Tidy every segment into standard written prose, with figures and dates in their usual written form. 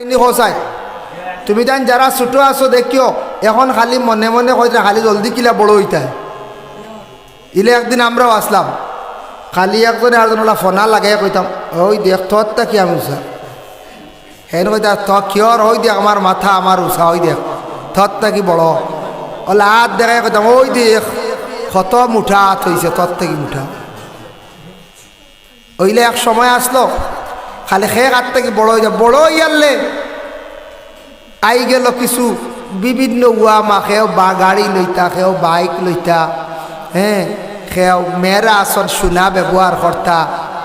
হোসাই তুমি তাই যারা ছোট আছো দেখিও এখন খালি মনে মনে কইতা খালি জলদি কিলা বড় হইতা ইলে একদিন আমরাও আসলাম খালি একজনে আরেকজন ফোনা লাগাই কইতাম ওই দেখ তোরটা কি আমি উষা হেন কইতা থ কিয়র ওই দেখ আমার মাথা আমার উষা ওই দেখ তোরটা কি বড় ওলা হাত দেখাই কইতাম ওই দেখ কত মুঠা হাত হয়েছে তোর থেকে মুঠা ওইলে এক সময় আসলো খালি খে হাত থেকে বড় হয়ে যা বড় ইয়ারলে আই গেল কিছু বিভিন্ন উয়ামা খেও বা গাড়ি লইতা খেও বাইক লইতা হ্যাঁ খেও মেয়েরা আসন সোনা ব্যবহার করতা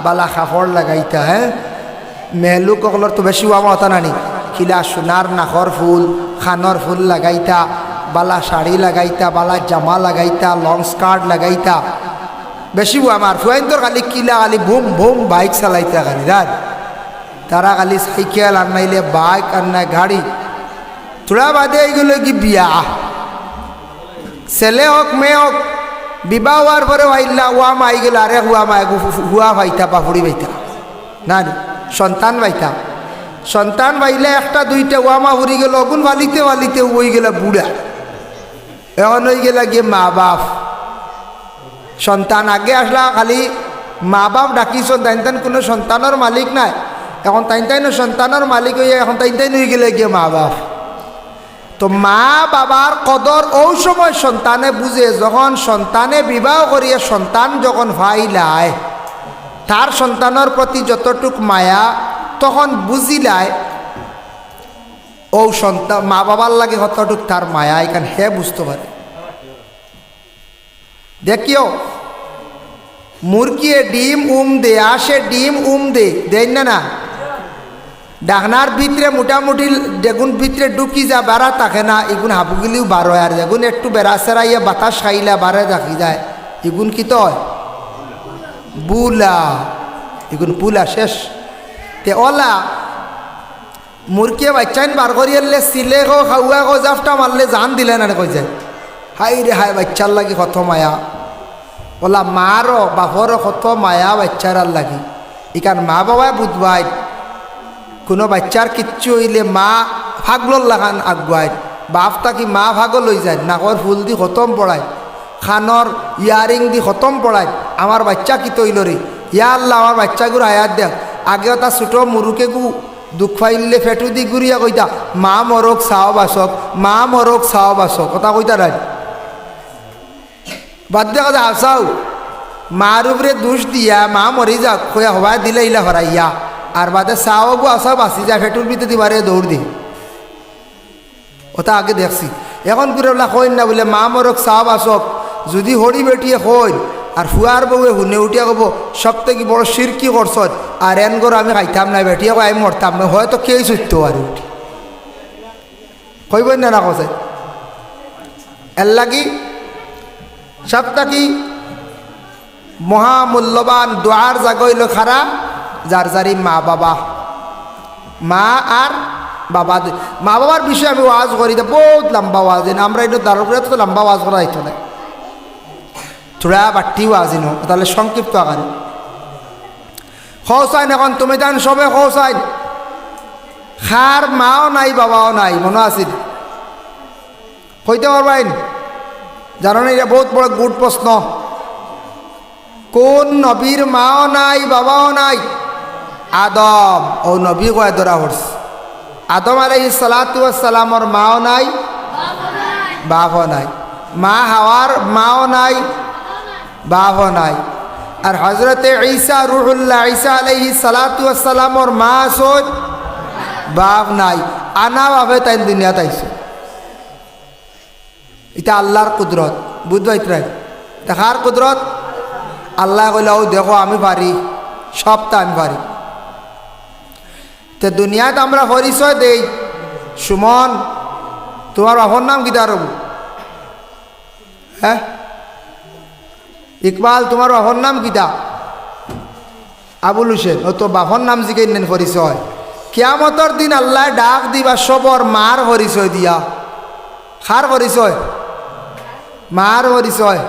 বালা কাপড় লাগাইতা হ্যাঁ মেয়ে লোকসকলের তো বেশি উয়ামা হতা নানি কিলা সোনার নাকর ফুল খানর ফুল লাগাইতা বালা শাড়ি লাগাইতা বালা জামা লাগাইতা লং স্কার্ট লাগাইতা বেশি আমার ফুয়াইন্তর খালি কিলা খালি বুম বুম বাইক চালাইতা খালি রাত তারা খালি সাইকেল আর নাইলে বাইক আর নাই গাড়ি থোড়া বাদে এইগুলো কি বিয়া ছেলে হোক মেয়ে হোক বিবাহ হওয়ার পরে ভাইলা ওয়ামা আই গেল আরে হুয়ামা হুয়া ভাইতা পাপুড়ি ভাইতা না সন্তান ভাইতা সন্তান ভাইলে একটা দুইটা ওয়ামা হরি গেল অগুন ভালিতে ভালিতে ওই গেল বুড়া এখন হয়ে গেল গিয়ে মা বাপ সন্তান আগে আসলা খালি মা বাপ ডাকিছন তাই তাই কোনো সন্তানের মালিক নাই এখন তাই তাই সন্তানের মালিক হইয়া এখন তাই তাই হয়ে গেলে গিয়ে মা বাপ তো মা বাবার কদর ওই সময় সন্তানে বুঝে যখন সন্তানে বিবাহ করিয়া সন্তান যখন ভাইলায় তার সন্তানের প্রতি যতটুক মায়া তখন বুঝিলায় ও সন্তান মা বাবার লাগে কতটুক তার মায়া এখানে হে বুঝতে পারে দেখিও মুরগিয়ে ডিম দে আসে ডিম দে দেন না ডাকনার ভিতরে মোটামুটি যেগুন ভিতরে ঢুকি যা বেড়া থাকে না এগুন হাবুগুলিও বার হয় আর যেগুন একটু বেড়া সেরাইয়া বাতাস খাইলা বারে রাখি যায় এগুন কি তো বুলা এগুন পুলা শেষ তে ওলা মুরগিয়ে বাচ্চাইন বার করিয়ালে সিলে গো খাওয়া গো জাফটা মারলে জান দিলে না কই যায় হাই রে হাই বাচ্চার লাগি কত মায়া ওলা মারও বাপরও কত মায়া বাচ্চার আর লাগি এখান মা বাবা বুধবাই কোনো বাচ্চার কিচ্ছু হইলে মা ভাগলর লাগান আগুয়ায় বাপ তাকি মা ভাগল লই যায় নাকর ফুল দি খতম পড়ায় খানর ইয়ারিং দি খতম পড়ায় আমার বাচ্চা কি তৈল রে ইয়া আল্লাহ আমার বাচ্চাগুলো আয়াত দেখ আগেও তা ছোটো মুরুকে গু দুঃখ ফাইলে ফেটু দি ঘুরিয়া কইতা মা মরক চাও বাসক মা মরক চাও বাসক কথা কইতা রায় বাদ দেখা যা আসাও মার উপরে দোষ দিয়া মা মরি যাক খোয়া হওয়া দিলে ইলা হরাইয়া আর বাদে চাও গো আসা বাঁচি যায় ফেটুর ভিতরে দিবারে দৌড় দি ওটা আগে দেখছি এখন করে বলা কইন না বলে মা মরক চাও বাসক যদি হরি বেটিয়ে কইন আর ফুয়ার বউয়ে হুনে উঠিয়া কব সব থেকে বড় সিরকি করছ আর এন করে আমি খাইতাম না বেটিয়ে কই আমি মরতাম না হয়তো কেই সত্য আর উঠি কইবেন না কছে এর লাগি সবটাকি মহামূল্যবান দোয়ার জাগইল খারা যার যারি মা বাবা মা আর বাবা মা বাবার বিষয়ে আমি ওয়াজ করি বহুত লম্বা ওয়াজ আমরা এটা দারুপুরে তো লম্বা ওয়াজ করা হইতো না থোড়া বাট্টি ওয়াজ নো তাহলে সংক্ষিপ্ত আকারে খোসাইন এখন তুমি জান সবে খোসাইন খার মাও নাই বাবাও নাই মনে আছিল কইতে পারবেন জানো না এটা বহুত বড় গুড প্রশ্ন কোন নবীর মাও নাই বাবাও নাই আদম ও নবী কয় ধরা হচ্ছে আদম আলাইহিস সালাতু ওয়াস সালামর মাও নাই বাবাও নাই মা হাওয়ার মাও নাই বাবাও নাই আর হযরতে ঈসা রূহুল্লাহ ঈসা আলাইহিস সালাতু ওয়াস সালামর মা সদ বাপ নাই আনা বাবে তাই দুনিয়াতে আইছে এটা আল্লাহর কুদরত বুঝবাই দেখার কুদরত আল্লাহ কইলে ও দেখো আমি পারি সবটা আমি পারি তো দুনিয়াতে আমরা পরিচয় দেই সুমন তোমার বাপর নাম কিতা রব হ্যাঁ ইকবাল তোমার বাপর নাম কিতা আবুল হুসেন ও তো বাপর নাম জিকে নেন পরিচয় কিয়ামতর দিন আল্লাহ ডাক দিবা সবর মার পরিচয় দিয়া খার পরিচয় মার পরিচয়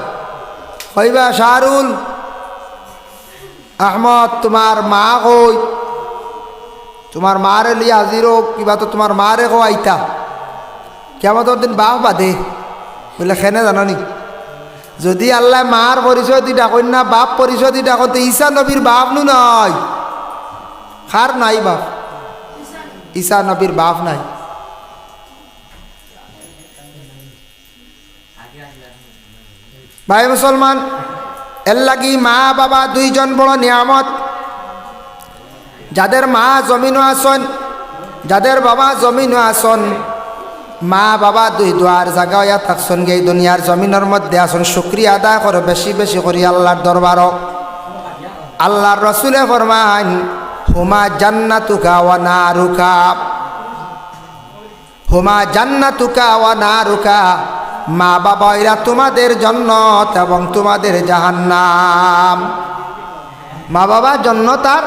কইবা শাহরুল আহমদ তোমার মা কই তোমার মারে লিয়ে হাজির হোক কিবা তো তোমার মারে কো আইতা কেমন দিন বাপ বাঁধে বলে খেনে জানি যদি আল্লাহ মার পরিচয় দি ডাকেন না বাপ পরিচয় দি ডাকো তো ঈসা নবীর বাপ নু নাই খার নাই বাপ ঈসা নবীর বাপ নাই ভাই মুসলমান এর লাগি মা বাবা দুইজন বড় নিয়ামত যাদের মা জমিনও আসন যাদের বাবা জমিনও আসন মা বাবা দুই দুয়ার জায়গা হইয়া থাকছেন গে দুনিয়ার জমিনের মধ্যে আসন শুকরিয়া আদায় করো বেশি বেশি করি আল্লাহর দরবার আল্লাহর রসুলে ফরমান হুমা জান্নাতুকা ওয়া নারুকা হুমা জান্নাতুকা ওয়া নারুকা মা বাবা এরা তোমাদের জান্নাত এবং তোমাদের জাহান্নাম মা বাবা জান্নাত আর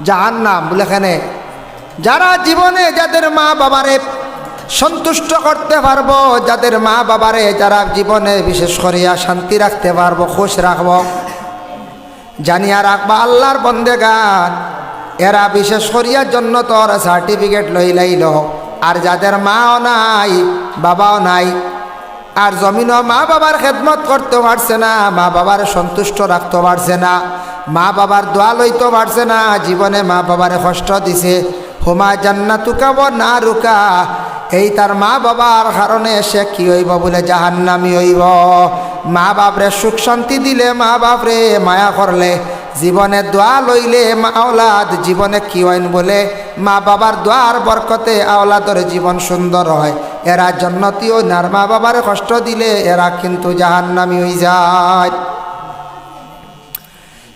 জাহান্নাম বলে এখানে যারা জীবনে যাদের মা বাবারে সন্তুষ্ট করতে পারবো যাদের মা বাবারে যারা জীবনে বিশেষ করিয়া শান্তি রাখতে পারবো খুশ রাখব জানিয়া রাখবা আল্লাহর বন্দেগান এরা বিশেষ করিয়া জান্নাতের সার্টিফিকেট লইলাইল আর যাদের মাও নাই বাবাও নাই আর জমিনও মা বাবার খেদমত করতে পারছে না মা বাবার সন্তুষ্ট রাখতে পারছে না মা বাবার দোয়া লইতে পারছে না জীবনে মা বাবারে কষ্ট দিছে হুমা জান্নাতুকা ওয়া নারুকা এই তার মা বাবার কারণে সে কি হইব বলে জাহান্নামী হইব মা বাপরে সুখ শান্তি দিলে মা বাপরে মায়া করলে জীবনে দোয়া লইলে মা আওলাদ জীবনে কি হইন বলে মা বাবার দোয়ার বরকতে আওলাদের জীবন সুন্দর হয় এরা জান্নাতীও নার মা বাবার কষ্ট দিলে এরা কিন্তু জাহান্নামী হয়ে যায়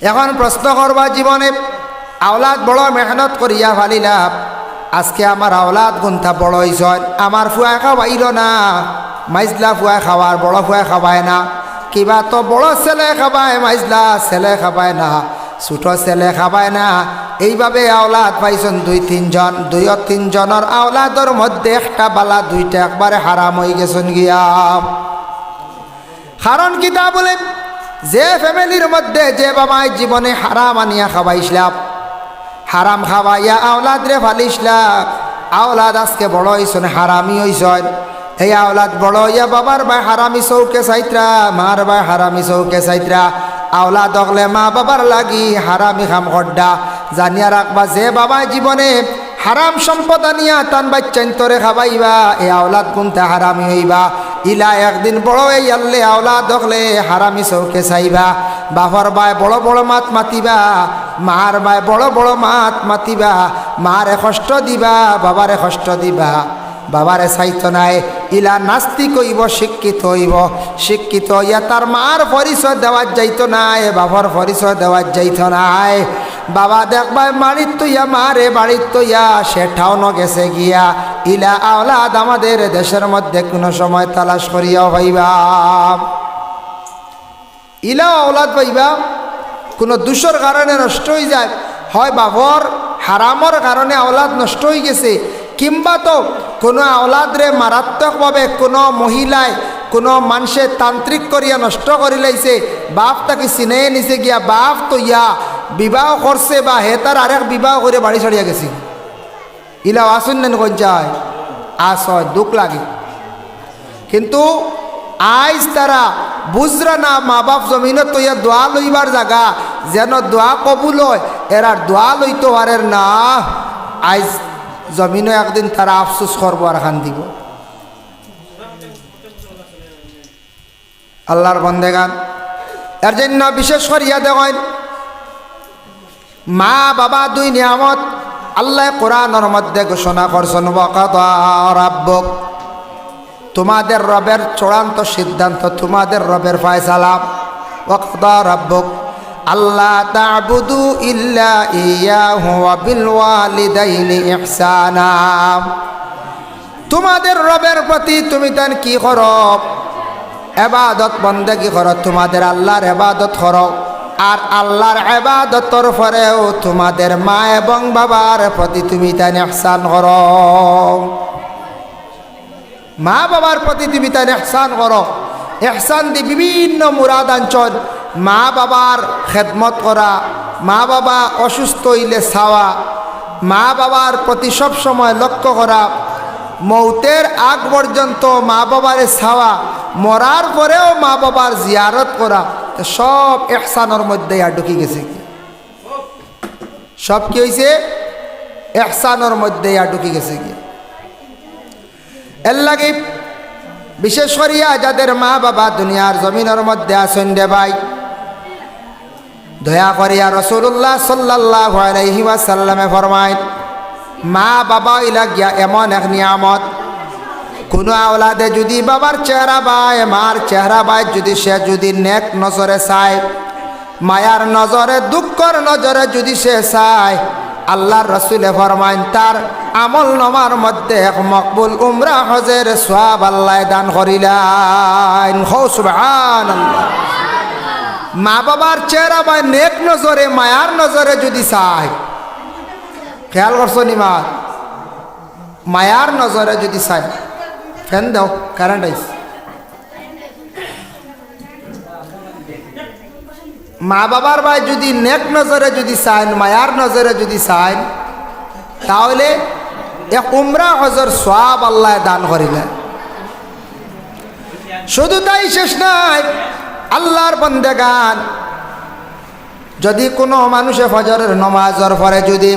এখন প্রশ্ন করবা জীবনে আওলাদ বড় মেহনত করিয়া ফালিলাম আজকে আমার আওলাদ গুন্থা বড় হয়েছে আমার ফুয়া খাওয়াইল না মাইজলা ফুয়া খাওয়ার বড় ফুয়া খাওয়ায় না কিবা তো বড় ছেলে খাবায় মাইজলা ছেলে খাবায় না ছোট ছেলে খাবায় না এইভাবে আওলাদ পাইছেন দুই তিনজনের আওলাদর মধ্যে একটা বালা দুইটা একবারে হারাম হয়ে গেছেন গিয়া কারণ কিতা বলে যে ফ্যামিলির মধ্যে যে বাবাই জীবনে হারাম আনিয়া খাওয়াইছিলাম হারাম খাওয়াইয়া আওলাদ রে ফালিসলা আওলাদ আজকে বড় হইছেন হারামি হইছেন এই আওলাদ বড় হইয়া বাবার ভাই হারামি চৌকে চাইত্রা মার ভাই হারামি চৌকে চাইত্রা আওলাদ হলে মা বাবার লাগি হারামি খাম খড্ডা জানিয়া রাখবা যে বাবাই জীবনে হারাম সম্পদ আনিয়া তান বাচ্চান্তরে খাবাইবা এই আওলাদ কোনটা হারামি হইবা ইলা একদিন বড় এই আল্লে আওলাদ হলে হারামি চৌকে চাইবা বাবার বাই বড় বড় মাত মাতিবা মার বাই বড় বড় মাত মাতিবা মারে কষ্ট দিবা বাবারে কষ্ট দিবা বাবারে চাইতো নাই ইলা নাস্তিক হইব শিক্ষিত হইব শিক্ষিত হইয়া তার মার পরিচয় দেওয়ার যাইতো নাই বাবার পরিচয় দেওয়ার যাইতো নাই বাবা দেখবাই বাড়ির তৈয়া মারে বাড়ির তৈয়া সেটাও ন গেছে গিয়া ইলা আওলাদ আমাদের দেশের মধ্যে কোনো সময় তালাশ করিয়া হইবা ইলা আওলাদ পাইবা কোনো দোষের কারণে নষ্ট হয়ে যায় হয় বাবর হারামর কারণে আওলাদ নষ্ট হয়ে গেছে কিংবা তো কোনো আওলাদরে মারাত্মকভাবে কোনো মহিলায় কোনো মানুষে তান্ত্রিক করিয়া নষ্ট করে লাইছে বাপ তাকে চিনে নিছে গিয়া বাপ তো ইয়া বিবাহ করছে বা হে তার আরেক বিবাহ করে বাড়ি ছাড়িয়া গেছে ইলা আসুন নেন কোন যায় আস হয় দুঃখ লাগে কিন্তু আইজ তারা বুঝরা না মা বাপ জমিনত তো ইয়া দোয়া লইবার জায়গা যেন দোয়া কবুল হয় এরার দোয়া লইতে পারের না আইজ জমিনও একদিন তারা আফসোস করবো আর খান দিব আল্লাহর বন্দেগান এর জন্য বিশেষ করিয়া দেখেন মা বাবা দুই নিয়ামত আল্লাহ কোরআনের মধ্যে ঘোষণা করছেন ওয়াকাদা রাব্বুক তোমাদের রবের চূড়ান্ত সিদ্ধান্ত তোমাদের রবের ফয়সালা ওয়াকাদা রাব্বুক আল্লাহ তা'বুদু ইল্লা ইয়াহু ওয়া বিল ওয়ালিদাইনি ইহসানা তোমাদের রবের প্রতি তুমি তান কি করো ইবাদত বন্দেগী করো তোমাদের আল্লাহর ইবাদত করো আর আল্লাহর ইবাদতর পরেও তোমাদের মা এবং বাবার প্রতি তুমি তান ইহসান করো মা বাবার প্রতি তুমি তান ইহসান করো ইহসান দি বিভিন্ন মুরাদাঞ্চল মা বাবার খেদমত করা মা বাবা অসুস্থ হইলে চাওয়া মা বাবার প্রতি সব সময় লক্ষ্য করা, মৌতের আগ পর্যন্ত মা বাবার ছাওয়া, মরার পরেও মা বাবার জিয়ারত করা, সব ইহসানের মধ্যে ঢুকি গেছে। সব কি হয়েছে? ইহসানের মধ্যে ঢুকি গেছে কি। এর লাগে বিশেষ করিয়া যাদের মা বাবা দুনিয়ার জমিনের মধ্যে আছেন রে ভাই, দয়া করিয়া রাসূলুল্লাহ সাল্লাল্লাহু আলাইহি ওয়াসাল্লামে ফরমায়, মা বাবা ইলা গিয়া এমন এক নিয়ামত, কোনো আওলাদে যদি বাবার চেহারা বায়, মার চেহারা বায়, যদি সে যদি নেক নজরে চায়, মায়ার নজরে, দুঃখর নজরে যদি সে চায়, আল্লাহর রাসূলে ফরমায় তার আমল নামার মধ্যে এক মকবুল উমরা হজের সওয়াব আল্লাহ দান করিলেন। সুবহানাল্লাহ। মা বাবার চেহারা বায় নেক নজরে, মায়ার নজরে যদি চায়, খেয়াল করছো নি মা? মায়ার নজরে যদি চায়, ফ্যান দাও, কারেন্ট আইস। মা বাবার ভাই যদি নেক নজরে যদি চান, মায়ার নজরে যদি চান, তাহলে এক উমরা হজর সওয়াব আল্লাহ দান করিলেন। শুধু তাই শেষ নাই, আল্লাহর বন্দেগান যদি কোনো মানুষে ফজরের নমাজের পরে যদি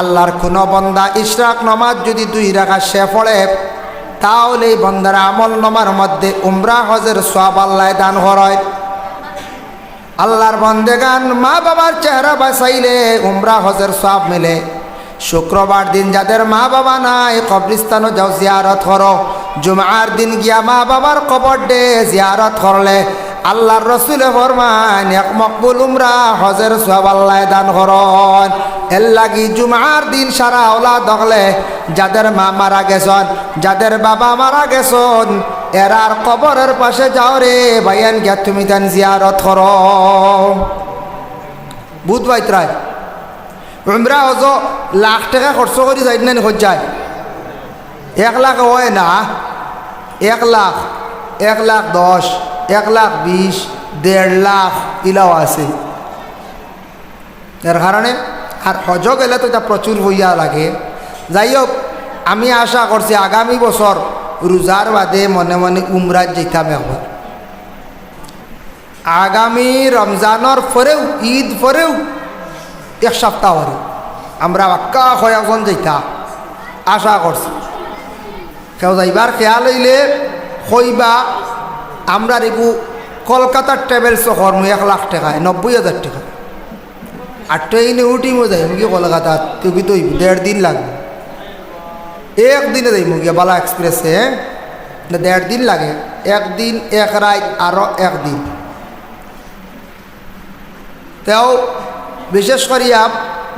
আল্লাহর কোনো বন্দা ইশরাক নমাজ যদি 2 রাকাত সে পড়ে, তাহলে এই বন্দার আমল নামার মধ্যে উমরা হজের সওয়াব আল্লাহ দান করেন। আল্লাহর বন্দেগান মা বাবার চেহারা বাঁচাইলে উমরা হজের সওয়াব মিলে। শুক্রবার দিন যাদের মা বাবা নাই, কবরস্থানও যাও, জিয়ারত করো। জুমার দিন গিয়া মা বাবার কবর ডে জিয়ারত করলে আল্লাহর রাসূলে ফরমান এক মকবুল উমরা হজের সওয়াব আল্লাহ দান করেন। এর লাগি জুমার দিন সারা ওলাদ হলে যাদের মা মারা গেছেন, যাদের বাবা মারা গেছেন, এরার কবরের পাশে যাও রে ভাইয়ান, গিয়া তুমি তান জিয়ারত করো। বুধবাইত রায় উমরা হজ লাখ টাকা খরচ করে যাই না, যায় 1 লাখ হয় না, 1 লাখ, 1,10,000, 1,20,000, 1.5 লাখ ইলাও আছে। এর কারণে আর হজ গেলে তো এটা প্রচুর হইয়া লাগে। যাই হোক, আমি আশা করছি আগামী বছর রোজার বাদে মনে মনে উমরাত যেতাম একবার। আগামী রমজানের পরেও, ঈদ পরেও 1 সপ্তাহ পরে আমরা বাক্কা কয়েকজন যেতা আশা করছি। কেউ যাইবার খেয়াল হইলে কইবা, আমরা রেগু কলকাতার ট্রাভেলস কর্ম 1 লাখ টাকায় 90,000 টাকা। আর ট্রেনে উঠিমো যাই মুগি কলকাতা, তুমি তো 1.5 দিন লাগবে। একদিনে যাই মুগি বালা এক্সপ্রেসে, 1.5 দিন লাগে। 1 দিন 1 রাত আরও 1 দিন। তেও বিশেষ করিয়া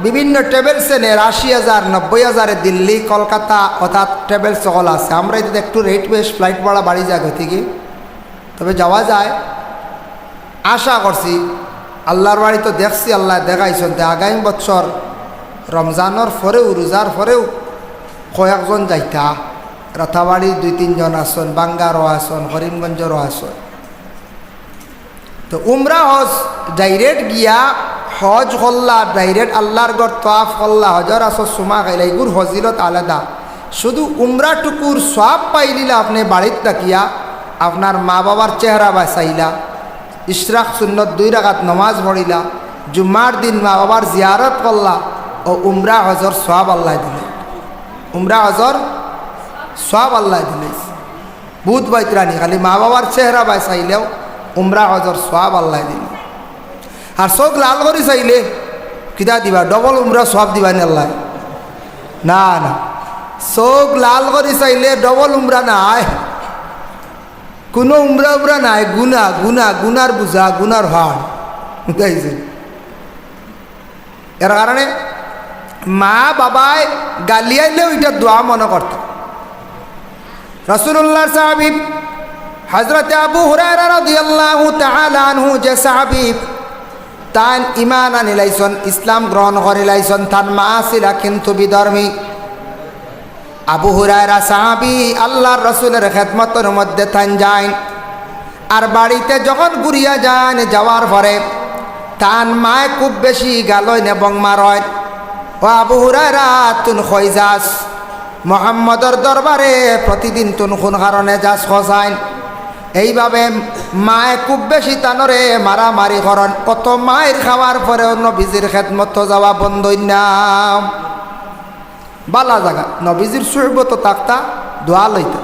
বিভিন্ন ট্রাভেলসে নেয় 80,000, 90,000 দিল্লি, কলকাতা, অর্থাৎ ট্রাভেলস সকল আছে। আমরা এতে একটু রেট বেশ, ফ্লাইট ভাড়া বাড়ি যায় থেকে, তবে যাওয়া যায়। আশা করছি আল্লাহর বাড়ি তো দেখছি, আল্লাহ দেখাইছেন। আগামী বছর রমজানের পরেও, রোজার পরেও কয়েকজন যাইতা। রাথাবাড়ি 2-3 জন আসন, বাঙ্গারও আসন, করিমগঞ্জেরও আসন। তো উমরা হজ ডাইরেক্ট গিয়া হজ করলা, ডাইরেক্ট আল্লাহর গড় তোয়াফ করলা, হজর আসর সুমা খাইলা, এগুর ফজিলত আলাদা। শুধু উমরাটুকুর সওয়াব পাইলিলা আপনি বাড়িতে থাকিয়া, আপনার মা বাবার চেহারা বাঁচাইলা, ইশরাক সুন্নত 2 রাকাত নমাজ পড়িলা, জুম্মার দিন মা বাবার জিয়ারত করলা, ও উমরা হজর সওয়াব আল্লাহ দিলে। উমরা হজর সওয়াব আল্লাহ দিলে। বুধ বাইতরানি খালি মা বাবার চেহারা বাঁচাইলেও উমরা হজর সওয়াব আল্লাহ দিলে। আর চোখ লাল করে চাইলে কিতা দিবা? ডবল উমরা সওয়াব দিবানি আল্লাহ? না না, চোখ লাল করে চাইলে ডবল উমরা নাই, কোনো উমরা নাই। গুনা গুনা, গুনার বুঝা, গুনার হাড় বুঝাইছে। এর কারণে মা বাবায় গালিয়াইলেও এটা দোয়া মনে করত। রাসূলুল্লাহ সাহাবী হযরত আবু হুরায়রা রাদিয়াল্লাহু তাআলা আনহু, যে সাহাবী তান ইমান আনিলাইছন, ইসলাম গ্রহণ করিলাইছন, তান মা ছিলা কিন্তু বিধর্মী। আবু হুরায়রা সাহাবী আল্লাহর রাসূলের খেদমতের মধ্যে থান যায়। আর বাড়িতে যখন ঘুরিয়া যান, যাওয়ার পরে তান মায় খুব বেশি গালইন এবং মারয়। ও আবু হুরায়রা তুন কই যাস? মুহাম্মদর দরবারে প্রতিদিন তুন কোন কারণে যাস খসাইন? এইভাবে মায়ে খুব বেশি তানরে মারামারি করন। কত মায়ের খাওয়ার পরেও নবীজির খেদমত যাওয়া বন্ধই না। বালা জায়গা নবীজির সুহবত তাকতা দোয়া লইতা।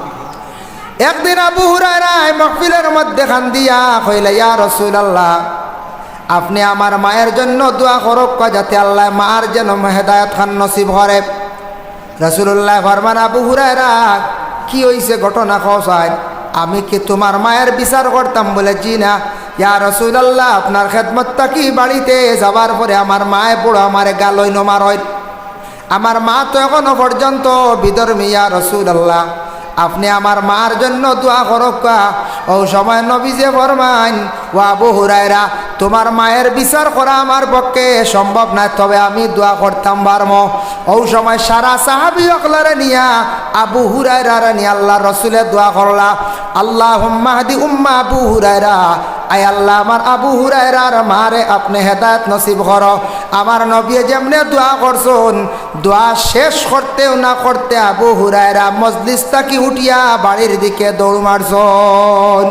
একদিন আবু হুরায়রা মাহফিলের মধ্যে খান দিয়া কইলা, ইয়া রাসূলুল্লাহ, আপনি আমার মায়ের জন্য দোয়া করক যাতে আল্লাহ মার যেন হেদায়েত খান নসিব করে। রাসূলুল্লাহ ফরমান, আবু হুরায়রা কি হইছে ঘটনা কওসাই? আমি কি তোমার মায়ের বিচার করতাম? বলে জি না। ইয়া রাসূলুল্লাহ, আপনার খেদমতটা কি বাড়িতে যাবার পরে আমার মায়ে পুরো আমার গালই নমার হয়। আমার মা তো এখনো পর্যন্ত বিধর্মী। ইয়া রাসূলুল্লাহ, আপনি আমার মার জন্য দোয়া করক। ও সময় নবীজি ফরমান, ও আবু হুরায়রা, তোমার মায়ের বিচার করা আমার পক্ষে সম্ভব না, তবে আমি দোয়া করতাম পারম। ও সময় সারা সাহাবী অকলারে নিয়া আবু হুরায়রা নিয়ে আল্লাহ রসুলের দোয়া করলা, আল্লাহুম্মা হাদি উম্মা আবু হুরায়রা, আয় আল্লাহ আমার আবু হুরায়রার মারে আপনি হেদায়েত নসিব করো। আমার নবী যেমনে দোয়া করছেন, দোয়া শেষ করতেও না করতে আবু হুরায়রা মজলিস থেকে উঠিয়া বাড়ির দিকে দৌড় মারছেন।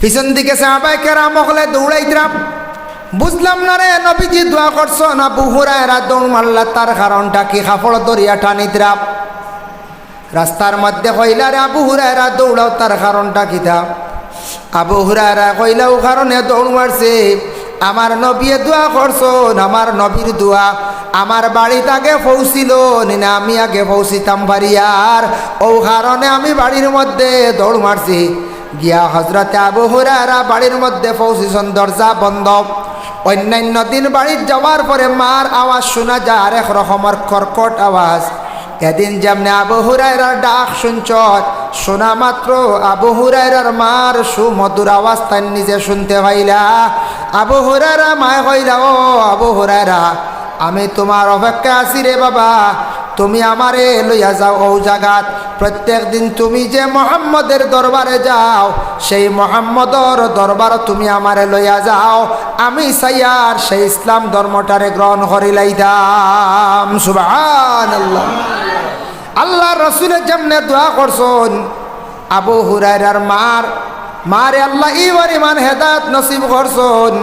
পিছন দিকে সাহাবায়ে কেরাম হলে দৌড়াইতরা। বুঝলাম না রে, নবীজি দোয়া করছেন, আবু হুরায়রা দৌড় মারলা, তার কারণটা কি? কাপড় দরিয়া টানিতরা। রাস্তার মধ্যে কইলা, রে আবু হুরায়রা দৌড়াও, তার কারণটা কিতা? আবু হুরায়রা কইলাও কারণে দৌড় মারছে, আমার নবী দোয়া করছেন, আমার নবীর দোয়া আমার বাড়িতে আগে পৌঁছিল না, আমি আগে পৌঁছিতাম বাড়িয়ার, ও কারণে আমি বাড়ির মধ্যে দৌড় মারছি। গিয়া হজরতে আবু হুরায়রা বাড়ির মধ্যে পৌঁছিছেন, দরজা বন্ধ। অন্যান্য দিন বাড়ির যাওয়ার পরে মার আওয়াজ শোনা যায়, আরেক রকমের কর্কট আওয়াজ। এদিন যেমনি আবু হুরায়রার ডাক শুনছ, শোনা মাত্র আবু হুরায়রার মার সুমধুর আওয়াজ তার নিজে শুনতে পাইলা। আবু হুরায়রা মায় কইলা, ও আবু হুরায়রা, আমি তোমার অপেক্ষা আছি রে বাবা, তুমি আমারে লইয়া যাও ও জাগাত। প্রত্যেক দিন তুমি যে মুহাম্মদের দরবারে যাও, সেই মুহাম্মদর দরবার তুমি আমারে লইয়া যাও, আমি সাইয়ার সেই ইসলাম ধর্মটারে গ্রহণ করিলাইতাম। সুবহানাল্লাহ। আল্লাহ রসুলের যেমনে দোয়া করছেন, আবু হুরায়রার মারে আল্লাহ ইবার ইমান হেদায়েত নসিব করছেন।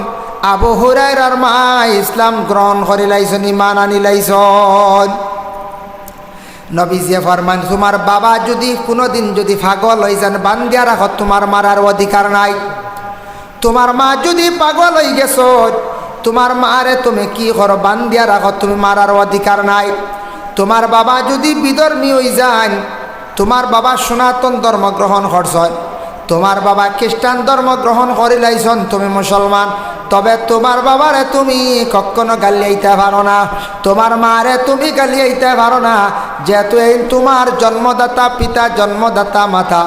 আবু হুরায়রার মা ইসলাম গ্রহণ করিলাইছেন, ইমান আনিলাইছেন। নবীজি ফরমান, তোমার বাবা যদি কোনোদিন যদি পাগল হয়ে যান, বান্ধিয়া রাখো, তোমার মারার অধিকার নাই। তোমার মা যদি পাগল হয়ে গেছ, তোমার মারে তুমি কি করো? বান্ধিয়া রাখো, তুমি মারার অধিকার নাই। তোমার বাবা যদি বিধর্মী হয়ে যান, তোমার বাবা সনাতন ধর্ম গ্রহণ করছেন, তোমার বাবা খ্রিস্টান ধর্ম গ্রহণ করিলাইছেন, তুমি মুসলমান, তবে তোমার বাবারে তুমি কখনো গালিয়াইতে পারো না, তোমার মারে তুমি গালিয়াইতে পারো না, যেহেতু এই তোমার জন্মদাতা পিতা, জন্মদাতা মাতা।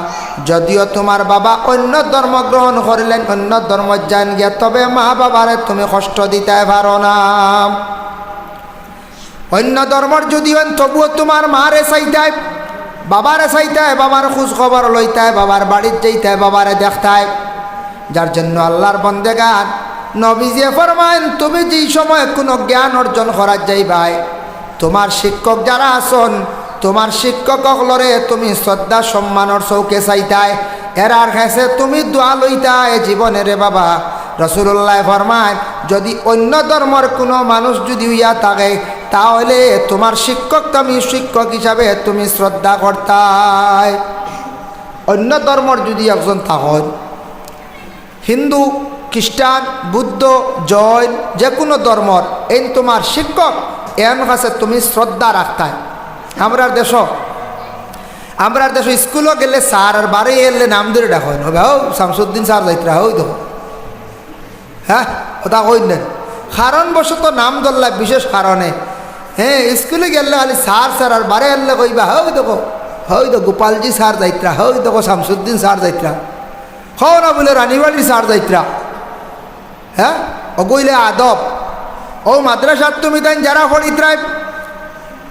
যদিও তোমার বাবা অন্য ধর্ম গ্রহণ করিলেন, অন্য ধর্ম জান গিয়া, তবে মা বাবারে তুমি কষ্ট দিতে পারো না। অন্য ধর্মর যদিও তবুও তোমার মারে চাইতায়, বাবারে চাইতায়, বাবার খোঁজ খবর লইতায়, বাবার বাড়ির যাইতায়, বাবারে দেখতায়। যার জন্য আল্লাহর বন্দেগান নবীজি ফরমান, তুমি যেই সময় কোনো জ্ঞান অর্জন করার যাইবাই, তোমার শিক্ষক যারা আছেন, তোমার শিক্ষক লরে তুমি শ্রদ্ধা সম্মানের চৌকে চাইতায়, এরার কাছে তুমি দোয়া লইতায় জীবনে রে বাবা। রাসূলুল্লাহ ফরমান, যদি অন্য ধর্মের কোনো মানুষ যদি হইয়া থাকে, তাহলে তোমার শিক্ষক তুমি শিক্ষক হিসাবে তুমি শ্রদ্ধা করতায়। অন্য ধর্মের যদি একজন থাকেন, হিন্দু, খ্রিস্টান, বুদ্ধ, জৈন, যে কোনো ধর্মর, এই তোমার শিক্ষক, এর কাছে তুমি শ্রদ্ধা রাখতায়। আমরা দেশ স্কুলও গেলে স্যার আর বাড়ি এলে নাম ধরে ডাকেন, হবে হো শামসুদ্দিন স্যার যাইতরা হই দেখো, হ্যাঁ ওটা কই নেন, কারণবশত নাম ধরলা বিশেষ কারণে। হ্যাঁ, স্কুলে গেলে খালি স্যার স্যার, আর বারে এলে কইবা হই দেখো, হই তো গোপালজি স্যার যাইতরা, হই দেখো শামসুদ্দিন স্যার যাইতরা, হও না বলে রানীবাড়ির স্যার যাইতরা। হ্যাঁ, অগইলে আদব। ও মাদ্রাসার তুমি তাই যারা পড়িত্রায়,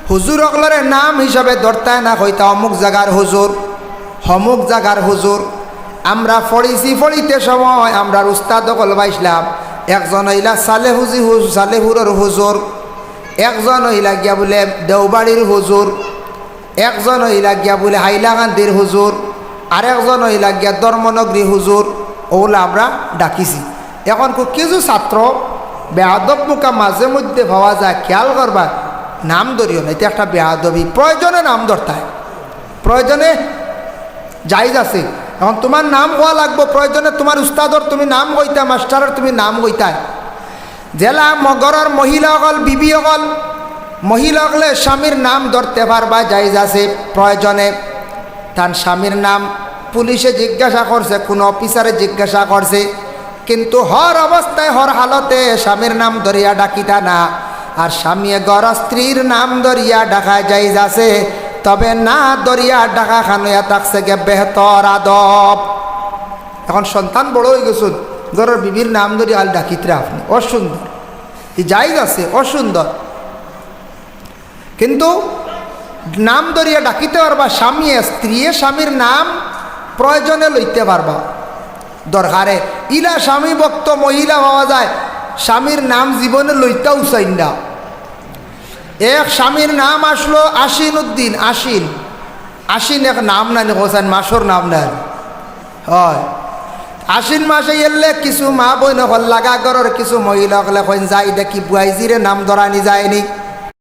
হুজুর অকলরে নাম হিসাবে ধরতায় না, হইতা অমুক জায়গার হুজুর, অমুক জায়গার হুজুর। আমরা পড়িতে সময় আমরা উস্তাদ অকল পাইছিলাম, একজন হইলা সালেহুরর হুজুর, একজন হইলা গিয়া বলে দেওবাড়ির হুজুর, একজন হইলা গিয়া বলে হাইলাকান্দির হুজুর, আরেকজন হইলা গিয়া ধর্মনগরী হুজুর। ওগুলো আমরা ডাকিছি। এখন কিছু ছাত্র বেয়াদব মুখা মাঝে মধ্যে ভাবা যায়, খেয়াল করবা নাম ধরিও না, এটা একটা বেয়াদবি। প্রয়োজনে নাম ধরতায়, প্রয়োজনে জায়েজ আছে। এখন তোমার নাম হওয়া লাগবো, প্রয়োজনে তোমার উস্তাদর তুমি নাম কইতা, মাস্টারের তুমি নাম কইতায়। জেলা মগরের মহিলাসকল, বিবিসকল, মহিলাসকলে স্বামীর নাম ধরতে পারবা, জায়েজ আছে। প্রয়োজনে তার স্বামীর নাম পুলিশে জিজ্ঞাসা করছে, কোনো অফিসারে জিজ্ঞাসা করছে, কিন্তু হর অবস্থায় হর হালতে স্বামীর নাম ধরিয়া ডাকিতা না। আর স্বামী গর স্ত্রীর নাম ধরিয়া ডাকা জায়েজ আছে, তবে না ধরিয়া ডাকা খানুয়া থাকছে গে বেহতর আদব। এখন সন্তান বড় হয়ে গেছুন, ঘরের বিবির নাম ধরিয়া আল ডাকিতরা আপনি অসুন্দর, এই জায়েজ আছে, অসুন্দর। কিন্তু নাম ধরিয়া ডাকিতে পারবা, স্বামী স্ত্রী স্বামীর নাম প্রয়োজনে লইতে পারবা দরকারে। ইলা স্বামী ভক্ত মহিলা পাওয়া যায়, স্বামীর নাম জীবনে লইতেও চাইন না। এক স্বামীর নাম আসলো আশিন উদ্দিন, আশিন, আশিন এক নাম নানি হোসেন, মাসর নাম নেন হয়। আশ্বিন মাসে এলে কিছু মা বই নকল লাগা ঘরের কিছু মহিলা হলে যাই দেখি বুয়াইজিরে নাম ধরানি যায়নি।